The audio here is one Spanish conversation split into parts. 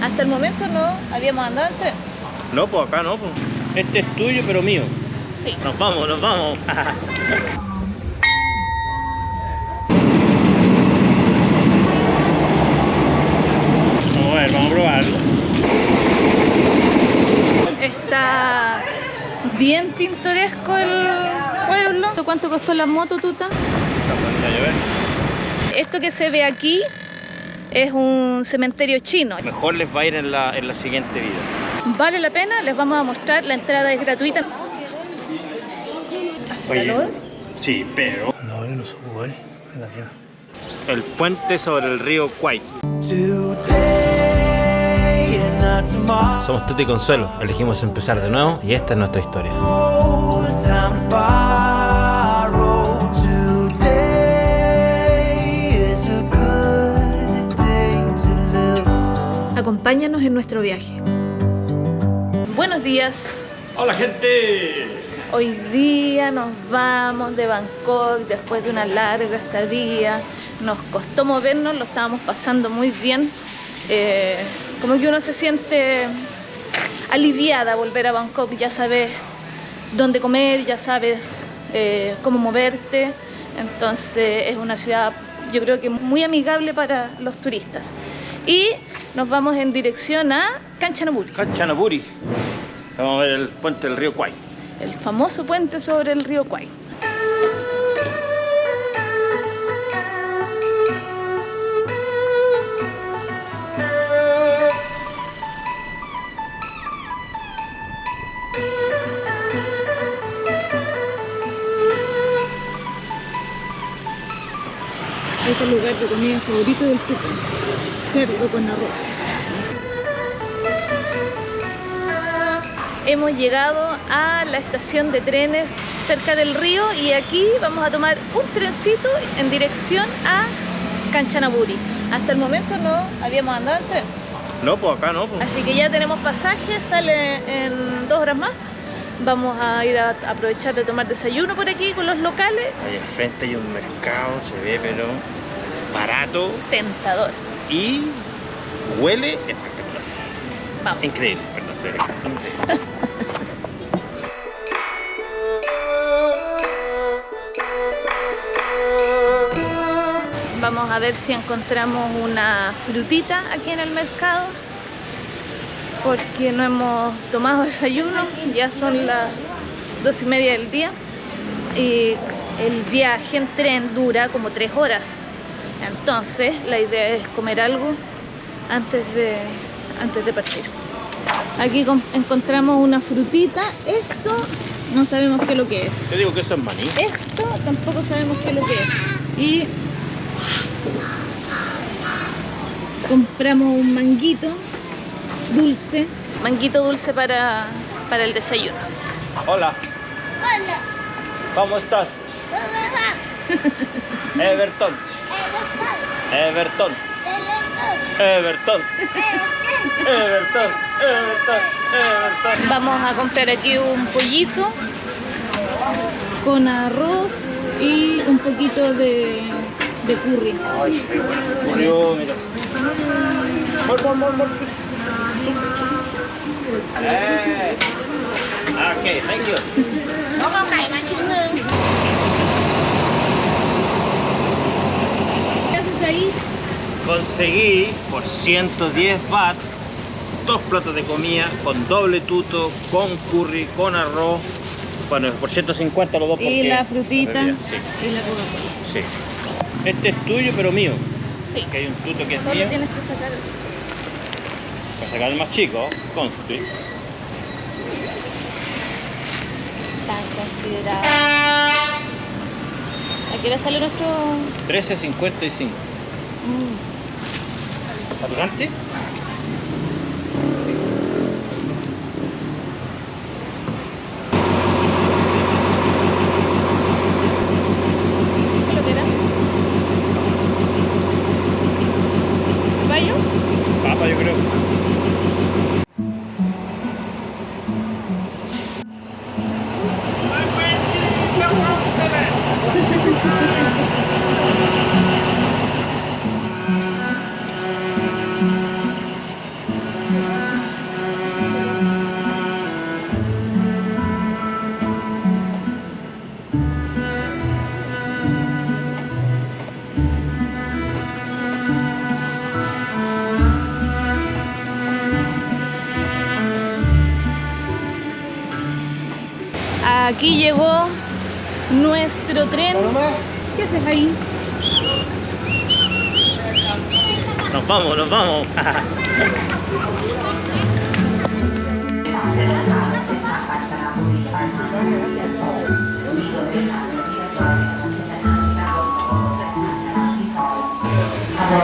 Hasta el momento no habíamos andado en tren. No, pues acá no, pues. Este es tuyo, pero mío. Sí. Nos vamos, nos vamos. Vamos a ver, vamos a probarlo. Está bien pintoresco el pueblo. ¿Cuánto costó la moto, Tuta? Está poniendo a llover. Esto que se ve aquí es un cementerio chino. Mejor les va a ir en la siguiente vida. Vale la pena, les vamos a mostrar, la entrada es gratuita. ¿Hace calor? Sí, pero... No, yo no soy güey. El puente sobre el río Kwai. Somos Tuto y Consuelo, elegimos empezar de nuevo y esta es nuestra historia. Acompáñanos en nuestro viaje. Buenos días. ¡Hola, gente! Hoy día nos vamos de Bangkok después de una larga estadía. Nos costó movernos, lo estábamos pasando muy bien. Como que uno se siente aliviada a volver a Bangkok. Ya sabes dónde comer, ya sabes cómo moverte. Entonces es una ciudad, yo creo que muy amigable para los turistas. Y nos vamos en dirección a Kanchanaburi. Kanchanaburi. Vamos a ver el puente del río Kwai. El famoso puente sobre el río Kwai. Este es el lugar de comida favorito del Tuca. Cerdo con arroz. Hemos llegado a la estación de trenes cerca del río y aquí vamos a tomar un trencito en dirección a Kanchanaburi. Hasta el momento no habíamos andado en tren. No, pues acá no, pues. Así que ya tenemos pasajes, sale en 2 horas más. Vamos a ir a aprovechar de tomar desayuno por aquí con los locales. Ahí al frente hay un mercado, se ve pero barato Tentador. y huele espectacular. Vamos. Increíble, perdón, increíble. Vamos a ver si encontramos una frutita aquí en el mercado, porque no hemos tomado desayuno, ya son las 2:30 del día y el viaje en tren dura como 3 horas. Entonces la idea es comer algo antes de partir. Aquí encontramos una frutita. Esto no sabemos qué es lo que es. Yo digo que eso es maní. Esto tampoco sabemos qué es lo que es. Y compramos un manguito dulce. Manguito dulce para el desayuno. Hola. Hola. ¿Cómo estás? Everton. Everton. Everton. Everton. Everton. Vamos a comprar aquí un pollito con arroz y un poquito de curry. Ay, qué bueno. Murió, mira. Ok, thank you. ¿Qué haces ahí? Conseguí por 110 baht 2 platos de comida con doble tuto, con curry, con arroz. Bueno, por 150 los dos. Y la frutita la bebida, y la Coca-Cola. sí. Este es tuyo, pero mío. Sí. Que hay un tuto que es Solo mío. tienes que sacar Para sacar el más chico, conste. tan considerado. ¿A qué hora sale nuestro...? 13.55. ¿Está picante? ¿Qué es lo que era? ¿Bayo? Papa, yo creo. Aquí llegó nuestro tren. ¿Qué haces ahí? Nos vamos, nos vamos.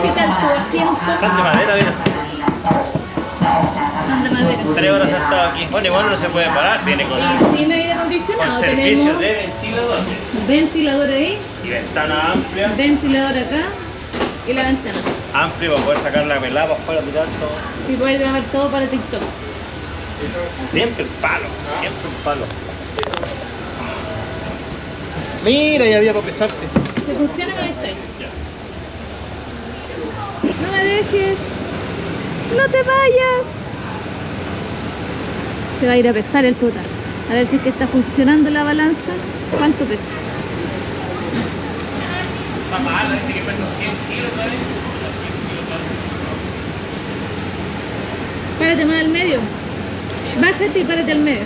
¿Qué tal tu asiento? Son de madera, mira. Son de madera. 3 horas sentado aquí. Bueno, igual no se puede parar, viene con, Y sin aire acondicionado. servicio Tenemos de ventilador. ventilador ahí, Y ventana amplia. ventilador acá y la ventana. Amplia para poder sacar la pelada para afuera, tirar todo. Y poder grabar todo para TikTok. Siempre el palo, siempre el palo. Mira, ya había para pesarse. Si funciona, me avisáis. Ya. No me dejes. No te vayas. Se va a ir a pesar el total. A ver si es que está funcionando la balanza. ¿Cuánto pesa? Está mal, dice que pesa 100 kilos también. 100 kilos también. Párate más al medio. Bájate y párate al medio.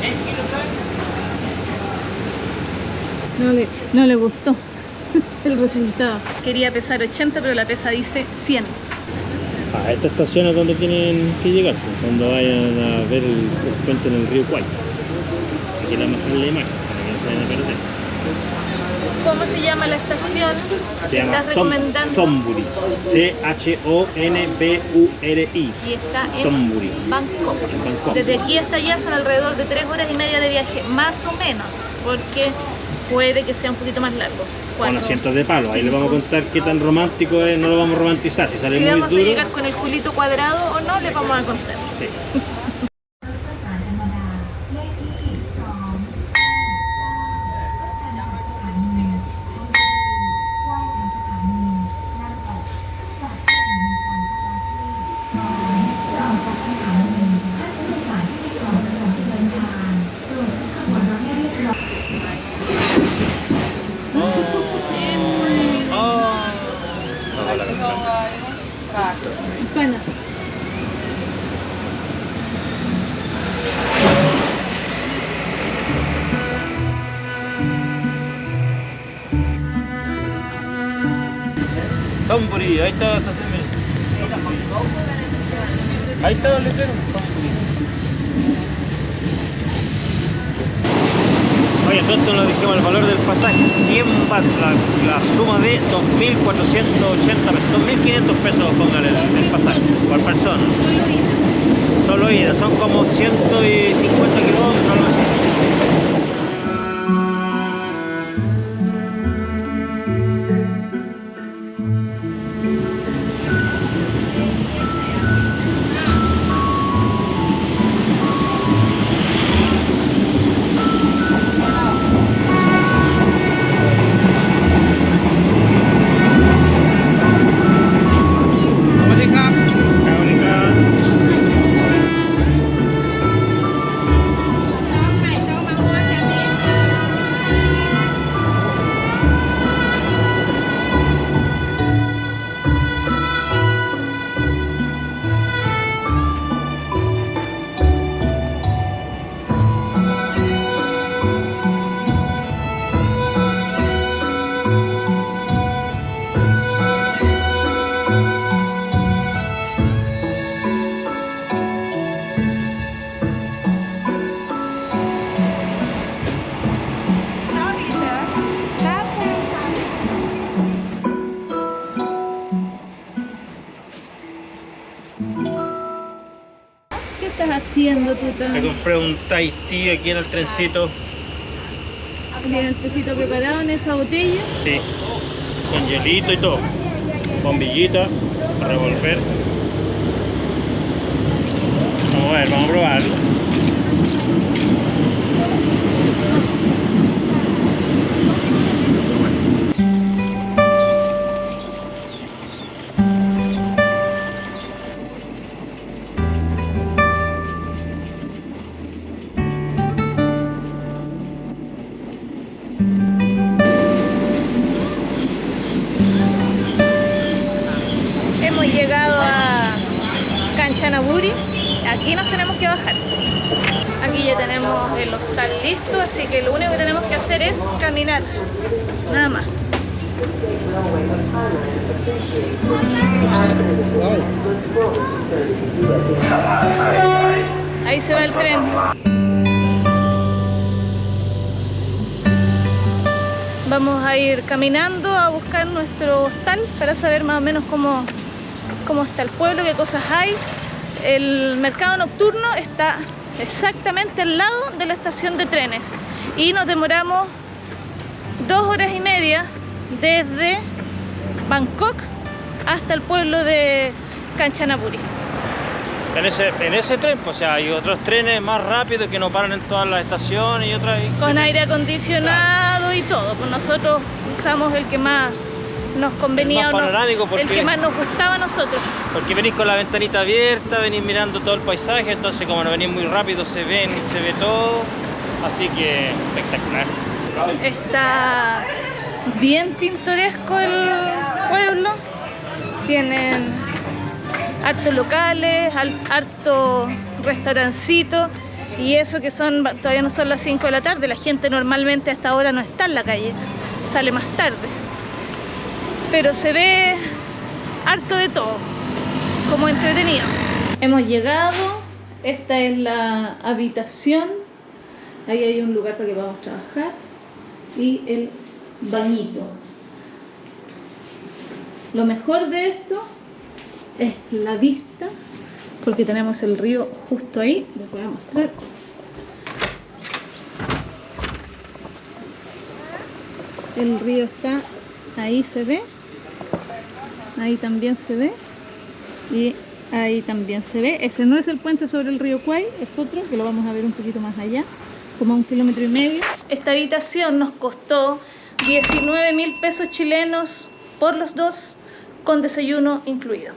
100 kilos también. No le gustó el resultado. Quería pesar 80, pero la pesa dice 100. A esta estación es donde tienen que llegar, pues, cuando vayan a ver el puente en el río Kwai. Aquí le vamos a dejar la imagen para que no se vayan a perder. ¿Cómo se llama la estación Se que llama estás recomendando? Thonburi. Thonburi. Y está en Thonburi. Bangkok. En Bangkok. Desde aquí hasta allá son alrededor de 3 horas y media de viaje, más o menos, porque puede que sea un poquito más largo. Con 4. asientos de palo. Ahí les vamos a contar qué tan romántico es, no lo vamos a romantizar. Si sale Si muy vamos a duro. llegar con el culito cuadrado o no, les vamos a contar. Sí. Bueno. Thonburi, ahí está la estación. Ahí está el letrero. Oye, entonces nos dijimos el valor del pasaje, 100 baht, la suma de 2.480 pesos, 2.500 pesos póngale el pasaje por persona. Solo ida, son como 150 kilómetros, algo así. ¿Qué estás haciendo tú Me también? compré un Thai tea aquí en el trencito. ¿Tienes el tecito preparado en esa botella? Sí, con hielito y todo. Bombillita, para revolver. Vamos a ver, vamos a probarlo. Hemos llegado a Kanchanaburi, aquí nos tenemos que bajar. Aquí ya tenemos el hostal listo, así que lo único que tenemos que hacer es caminar, nada más. Ahí se va el tren. Vamos a ir caminando a buscar nuestro hostal para saber más o menos cómo está el pueblo, qué cosas hay. El mercado nocturno está exactamente al lado de la estación de trenes y nos demoramos 2 horas y media desde Bangkok hasta el pueblo de Kanchanaburi. En ese tren, pues, o sea, hay otros trenes más rápidos que no paran en todas las estaciones y otras. Con aire acondicionado y todo, pues nosotros usamos el que más nos convenía, el que más nos gustaba a nosotros. Porque venís con la ventanita abierta, venís mirando todo el paisaje, entonces como no venís muy rápido se ve todo, así que espectacular. Está bien pintoresco el pueblo, tienen hartos locales, harto restaurancito, y eso que todavía no son las 5 de la tarde, la gente normalmente a esta hora no está en la calle, sale más tarde. Pero se ve harto de todo, como entretenido. Hemos llegado, esta es la habitación, ahí hay un lugar para que podamos trabajar y el bañito. Lo mejor de esto es la vista, porque tenemos el río justo ahí, les voy a mostrar. El río está ahí, se ve. Ahí también se ve y ahí también se ve. Ese no es el puente sobre el río Kwai, es otro que lo vamos a ver un poquito más allá, como a 1,5 kilómetros. Esta habitación nos costó 19.000 pesos chilenos por los dos, con desayuno incluido.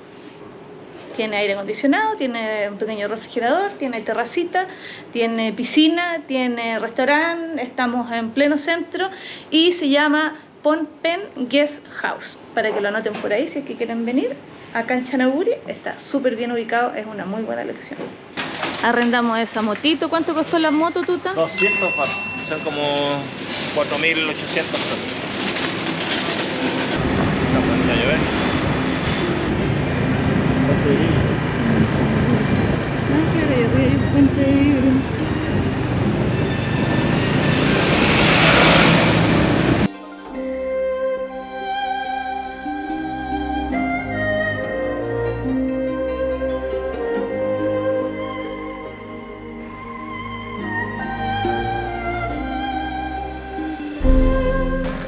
Tiene aire acondicionado, tiene un pequeño refrigerador, tiene terracita, tiene piscina, tiene restaurante, estamos en pleno centro y se llama Phnom Penh Guest House, para que lo anoten por ahí si es que quieren venir. A Kanchanaburi está súper bien ubicado, es una muy buena elección. Arrendamos esa motito. ¿Cuánto costó la moto, Tuta? 200 baht, son como 4.800 pesos. Está poniendo a llover. Hay un puente libre.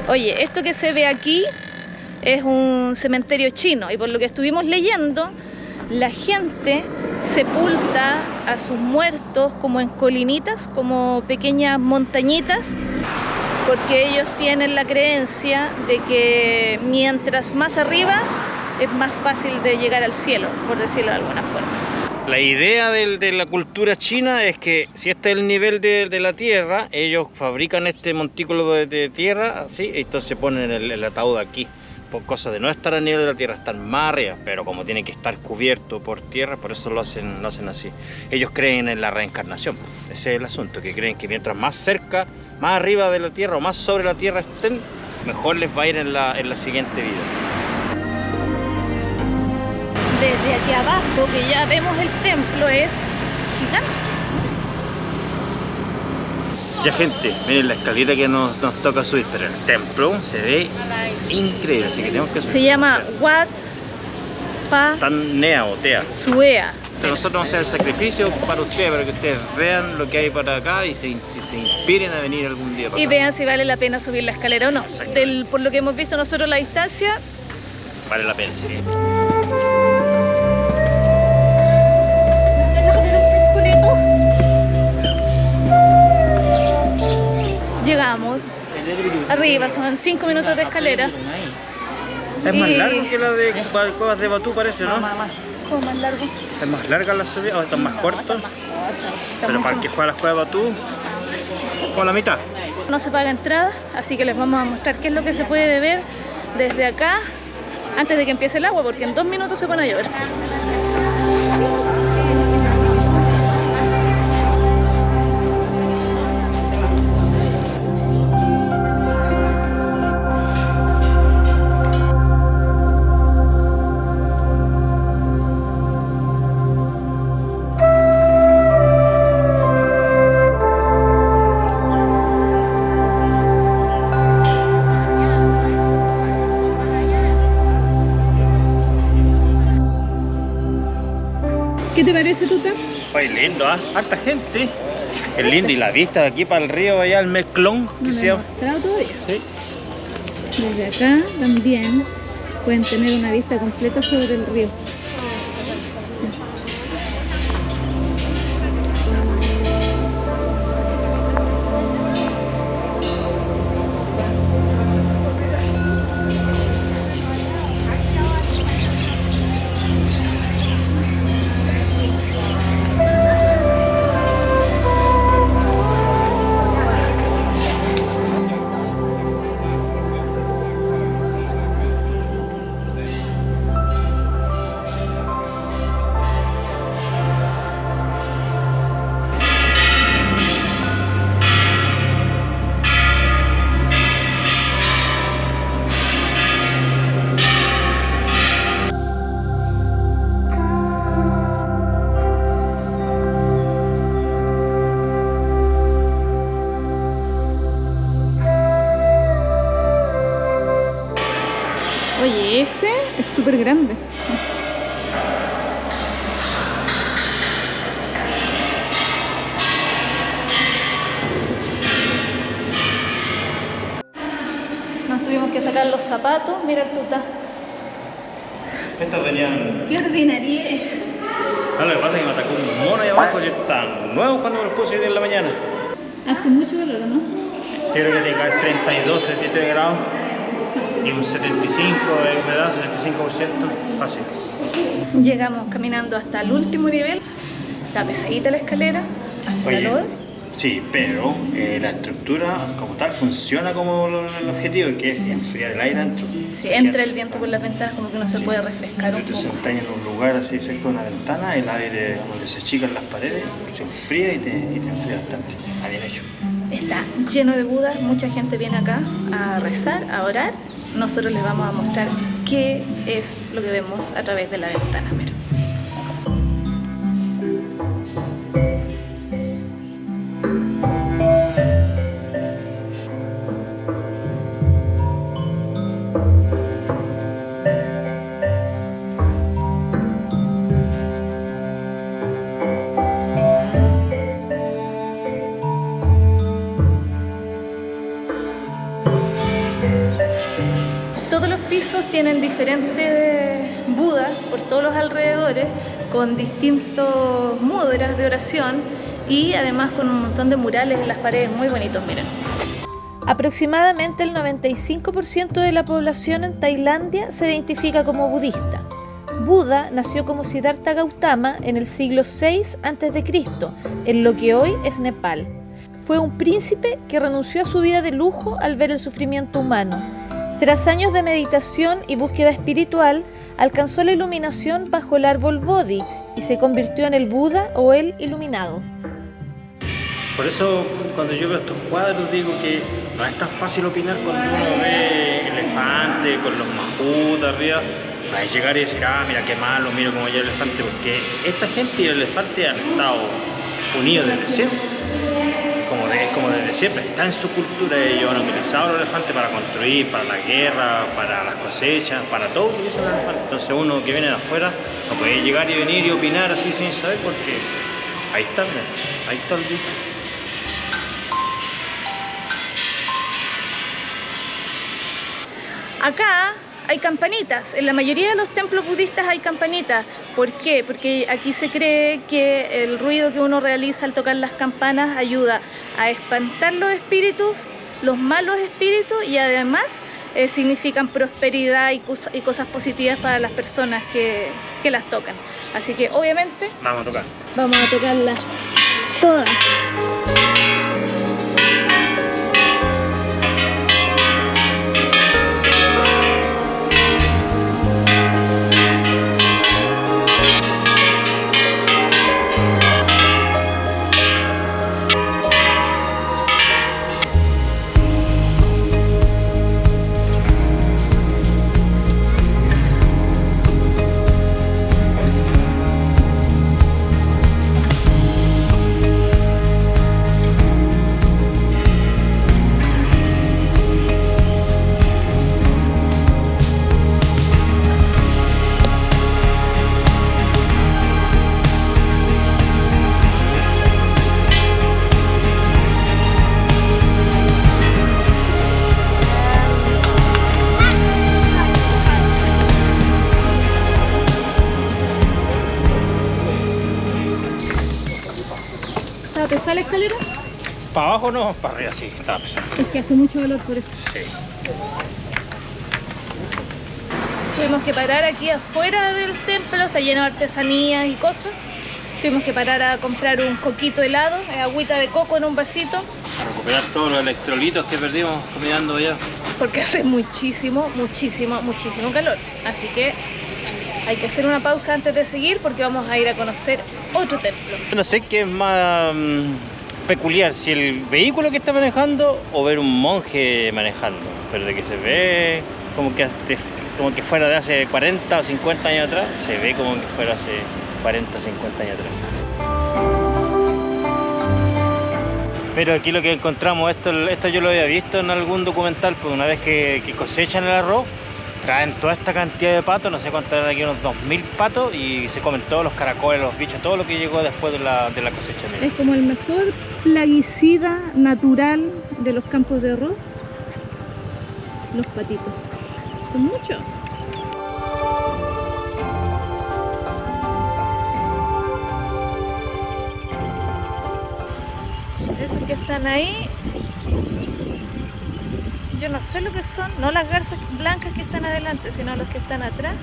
Oye, esto que se ve aquí es un cementerio chino y por lo que estuvimos leyendo, la gente sepulta a sus muertos como en colinitas, como pequeñas montañitas, porque ellos tienen la creencia de que mientras más arriba es más fácil de llegar al cielo, por decirlo de alguna forma. La idea de la cultura china es que si este es el nivel de la tierra, ellos fabrican este montículo de tierra, así, y entonces ponen el ataúd aquí, por cosas de no estar al nivel de la tierra, estar más arriba, pero como tiene que estar cubierto por tierra, por eso lo hacen así. Ellos creen en la reencarnación, ese es el asunto, que creen que mientras más cerca, más arriba de la tierra o más sobre la tierra estén, mejor les va a ir en la siguiente vida. Desde aquí abajo, que ya vemos el templo, es gigante. Ya, gente, miren la escalera que nos toca subir, pero el templo se ve increíble, así que tenemos que subir. Se llama Wat Pa Tan Nea o Tea. Suea. Nosotros vamos a hacer el sacrificio para ustedes, para que ustedes vean lo que hay para acá y se inspiren a venir algún día para Y acá. vean si vale la pena subir la escalera o no. Por lo que hemos visto nosotros la distancia, Vale la pena, sí. llegamos. Arriba son 5 minutos de escalera. Es más largo que la de Cuevas de Batú, parece, ¿no? ¿Cómo más largo? Es más larga la subida, o está más corta. Pero para el que fue a las Cuevas de Batú, con la mitad. No se paga entrada, así que les vamos a mostrar qué es lo que se puede ver desde acá antes de que empiece el agua, porque en 2 minutos se pone a llover. ¿Qué te parece, Tuta? Pues lindo, ¿ah? Harta gente. Es lindo, y la vista de aquí para el río, allá al Mezclón. No lo he mostrado todavía. Sí. Desde acá también pueden tener una vista completa sobre el río. Oye, ese es súper grande. Nos tuvimos que sacar los zapatos. Mira el Tuta. Estos venían... ¡Qué ordinarie! No, lo que pasa es que me atacó un mono ahí abajo y están nuevos cuando me los puse hoy día en la mañana. Hace mucho calor, ¿no? Creo que tiene que haber 32, 33 grados. Y un 75 de humedad, 75%, fácil. Llegamos caminando hasta el último nivel. Está pesadita la escalera, hace calor. Sí, pero la estructura como tal funciona como el objetivo, que es enfriar el aire dentro. Sí, entra el viento por las ventanas, como que uno se puede refrescar un poco. Tú te poco. sentás en un lugar así cerca de una ventana, el aire donde se achican las paredes, se enfría y te enfría bastante. Está bien hecho. Está lleno de budas, mucha gente viene acá a rezar, a orar. Nosotros les vamos a mostrar qué es lo que vemos a través de la ventana. Mira. Todos los pisos tienen diferentes budas por todos los alrededores, con distintos mudras de oración y además con un montón de murales en las paredes muy bonitos, miren. Aproximadamente el 95% de la población en Tailandia se identifica como budista. Buda nació como Siddhartha Gautama en el siglo VI a.C., en lo que hoy es Nepal. Fue un príncipe que renunció a su vida de lujo al ver el sufrimiento humano. Tras años de meditación y búsqueda espiritual, alcanzó la iluminación bajo el árbol Bodhi y se convirtió en el Buda o el iluminado. Por eso, cuando yo veo estos cuadros, digo que no es tan fácil opinar cuando uno ve elefantes con los mahuts arriba. No es llegar y decir, mira qué malo, mira cómo llega el elefante, porque esta gente y el elefante han estado unidos desde siempre. Es como desde siempre, está en su cultura. Ellos han utilizado los elefantes para construir, para la guerra, para las cosechas, para todo utilizan los elefantes. Entonces uno que viene de afuera no puede llegar y venir y opinar así sin saber, porque ahí está el bicho. Acá hay campanitas, en la mayoría de los templos budistas hay campanitas. ¿Por qué? Porque aquí se cree que el ruido que uno realiza al tocar las campanas ayuda a espantar los espíritus, los malos espíritus, y además significan prosperidad y cosas positivas para las personas que las tocan. Así que obviamente vamos a tocarlas todas. ¿Estaba pesada la escalera? Para abajo no, para arriba sí, estaba pesado. Es que hace mucho calor por eso. Sí. Tuvimos que parar aquí afuera del templo, está lleno de artesanías y cosas. Tuvimos que parar a comprar un coquito helado, agüita de coco en un vasito. Para recuperar todos los electrolitos que perdimos caminando allá. Porque hace muchísimo calor. Así que hay que hacer una pausa antes de seguir porque vamos a ir a conocer otro templo. No sé qué es más peculiar, si el vehículo que está manejando o ver un monje manejando. Pero de que se ve como que fuera de hace 40 o 50 años atrás, se ve como que fuera hace 40 o 50 años atrás. Pero aquí lo que encontramos, esto yo lo había visto en algún documental, pues una vez que cosechan el arroz, traen toda esta cantidad de patos, no sé cuánto eran aquí, unos 2000 patos, y se comen todos los caracoles, los bichos, todo lo que llegó después de la cosecha. Mira. Es como el mejor plaguicida natural de los campos de arroz. Los patitos. Son muchos. Esos que están ahí, yo no sé lo que son, no las garzas blancas que están adelante, sino los que están atrás.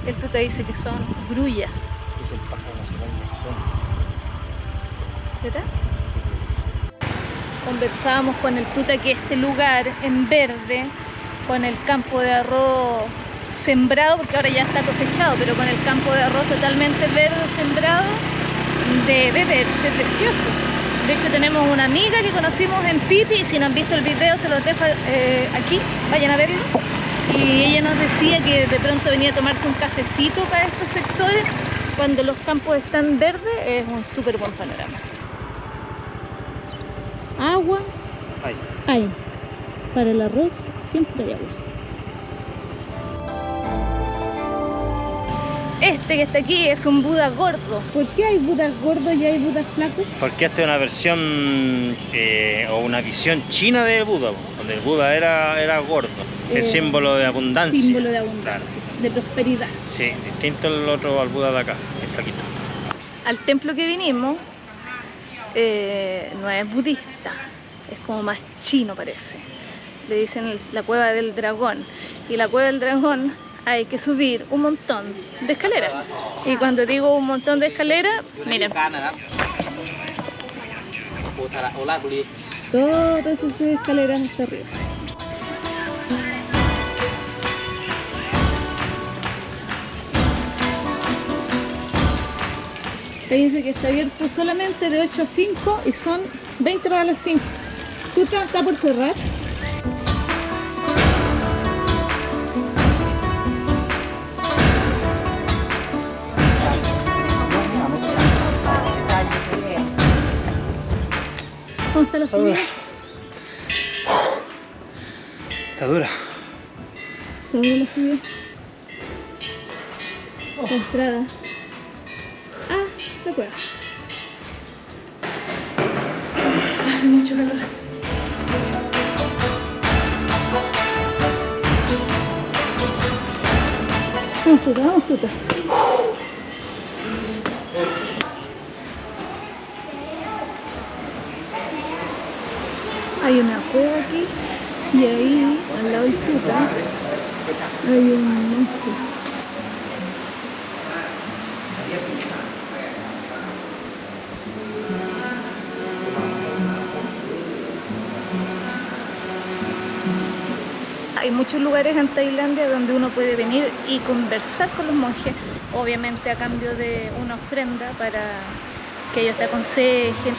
El tuta dice que son grullas. Es el pájaro nacional mexicano. ¿Será? Conversábamos con el tuta que este lugar en verde, con el campo de arroz sembrado, porque ahora ya está cosechado, pero con el campo de arroz totalmente verde sembrado, debe verse precioso. De hecho tenemos una amiga que conocimos en Pipi, y si no han visto el video se los dejo aquí, vayan a verlo. Y ella nos decía que de pronto venía a tomarse un cafecito para estos sectores, cuando los campos están verdes, es un súper buen panorama. Agua hay. Para el arroz siempre hay agua. Este que está aquí es un Buda gordo. ¿Por qué hay Budas gordos y hay Budas flacos? Porque esta es una versión o una visión china de Buda, donde el Buda era gordo, el símbolo de abundancia. Símbolo de abundancia, claro. De prosperidad. Sí, distinto al otro, al Buda de acá, el flaquito. Al templo que vinimos no es budista, es como más chino parece. Le dicen la cueva del dragón. Y la cueva del dragón hay que subir un montón de escaleras. Y cuando digo un montón de escaleras, miren. Todas esas escaleras hasta arriba. Fíjense que está abierto solamente de 8 a 5 y son 20 para las 5. ¿Tú estás por cerrar? ¿Cómo está la subida? Está dura. ¿Cómo está la subida? La entrada. Ah, la cueva. Hace mucho calor. Vamos, tuta. Hay una cueva aquí y ahí, al lado del tuta, hay un monje. Hay muchos lugares en Tailandia donde uno puede venir y conversar con los monjes, obviamente a cambio de una ofrenda para que ellos te aconsejen.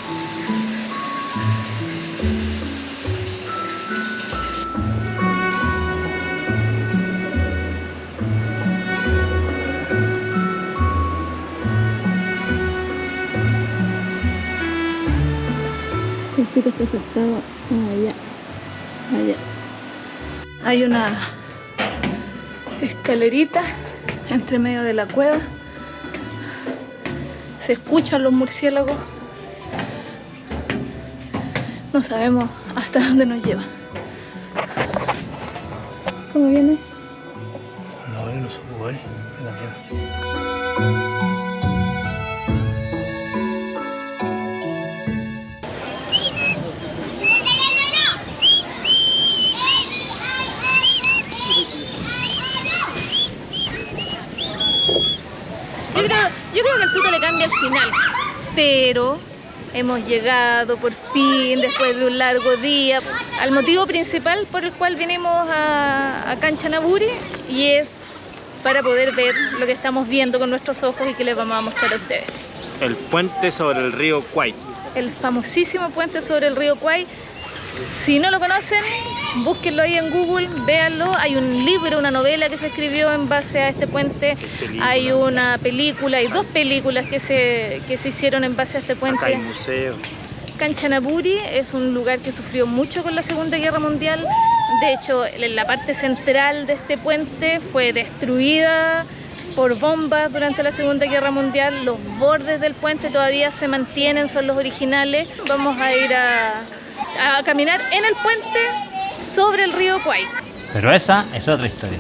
El tuto está sentado allá. Hay una escalerita entre medio de la cueva. Se escuchan los murciélagos. No sabemos hasta dónde nos lleva. ¿Cómo viene? No sé, güey. Yo creo que el tuto le cambia al final, pero hemos llegado por fin, después de un largo día, al motivo principal por el cual vinimos a Kanchanaburi, y es para poder ver lo que estamos viendo con nuestros ojos y que les vamos a mostrar a ustedes. El puente sobre el río Kwai. El famosísimo puente sobre el río Kwai. Si no lo conocen, búsquenlo ahí en Google, véanlo. Hay un libro, una novela que se escribió en base a este puente. Hay una película, hay 2 películas que se hicieron en base a este puente. Acá hay museo. Kanchanaburi es un lugar que sufrió mucho con la Segunda Guerra Mundial. De hecho, la parte central de este puente fue destruida por bombas durante la Segunda Guerra Mundial. Los bordes del puente todavía se mantienen, son los originales. Vamos a ir a caminar en el puente sobre el río Kwai. Pero esa es otra historia.